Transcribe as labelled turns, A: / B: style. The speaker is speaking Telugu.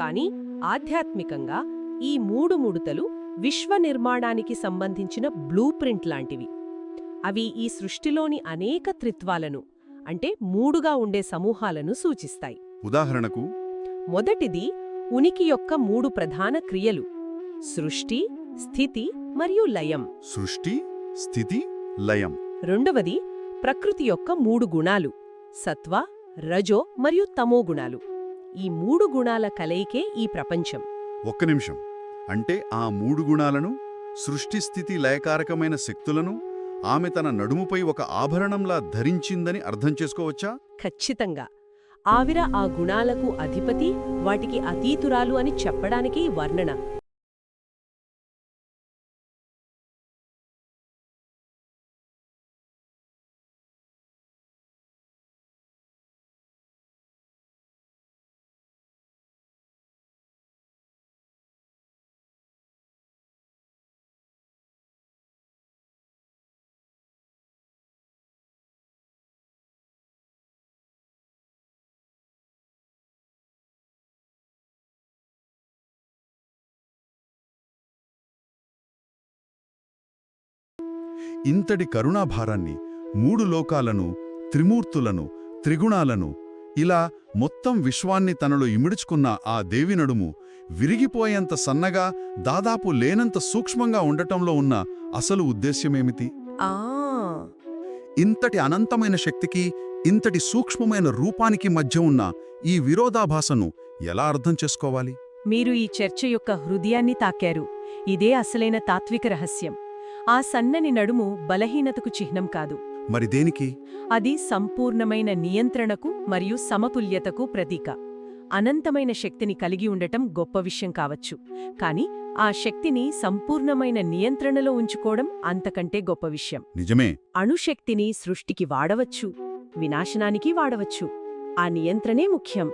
A: కాని ఆధ్యాత్మికంగా ఈ మూడు ముడతలు విశ్వ నిర్మాణానికి సంబంధించిన బ్లూ ప్రింట్ లాంటివి. అవి ఈ సృష్టిలోని అనేక త్రిత్వాలను అంటే మూడుగా ఉండే సమూహాలను సూచిస్తాయి.
B: ఉదాహరణకు
A: మొదటిది ఉనికి యొక్క మూడు ప్రధాన క్రియలు: సృష్టి, స్థితి మరియు లయం.
B: సృష్టి, స్థితి, లయం.
A: రెండవది ప్రకృతి యొక్క మూడు గుణాలు: సత్వ, రజో మరియు తమో గుణాలు. ఈ మూడు గుణాల కలయికే ఈ ప్రపంచం.
B: ఒక్క నిమిషం. అంటే ఆ మూడు గుణాలను, సృష్టిస్థితి లయకారకమైన శక్తులను ఆమె తన నడుముపై ఒక ఆభరణంలా ధరించిందని అర్థం చేసుకోవచ్చా?
A: ఖచ్చితంగా. ఆవిర ఆ గుణాలకు అధిపతి, వాటికి అతీతురాలు అని చెప్పడానికి ఈ వర్ణన.
B: ఇంతటి కరుణాభారాన్ని, మూడు లోకాలను, త్రిమూర్తులను, త్రిగుణాలను, ఇలా మొత్తం విశ్వాన్ని తనలో ఇమిడ్చుకున్న ఆ దేవి నడుము విరిగిపోయేంత సన్నగా, దాదాపు లేనంత సూక్ష్మంగా ఉండటంలో ఉన్న అసలు ఉద్దేశ్యమేమిటి? ఇంతటి అనంతమైన శక్తికి, ఇంతటి సూక్ష్మమైన రూపానికి మధ్య ఉన్న ఈ విరోధాభాసను ఎలా అర్థం చేసుకోవాలి?
A: మీరు ఈ చర్చ యొక్క హృదయాన్ని తాకారు. ఇదే అసలైన తాత్విక రహస్యం. ఆ సన్నని నడుము బలహీనతకు చిహ్నం కాదు.
B: మరి దేనికి?
A: అది సంపూర్ణమైన నియంత్రణకు మరియు సమతుల్యతకు ప్రతీక. అనంతమైన శక్తిని కలిగి ఉండటం గొప్ప విషయం కావచ్చు, కాని ఆ శక్తిని సంపూర్ణమైన నియంత్రణలో ఉంచుకోవడం అంతకంటే గొప్ప విషయం.
B: నిజమే.
A: అణుశక్తిని సృష్టికి వాడవచ్చు, వినాశనానికి వాడవచ్చు. ఆ నియంత్రణే ముఖ్యం.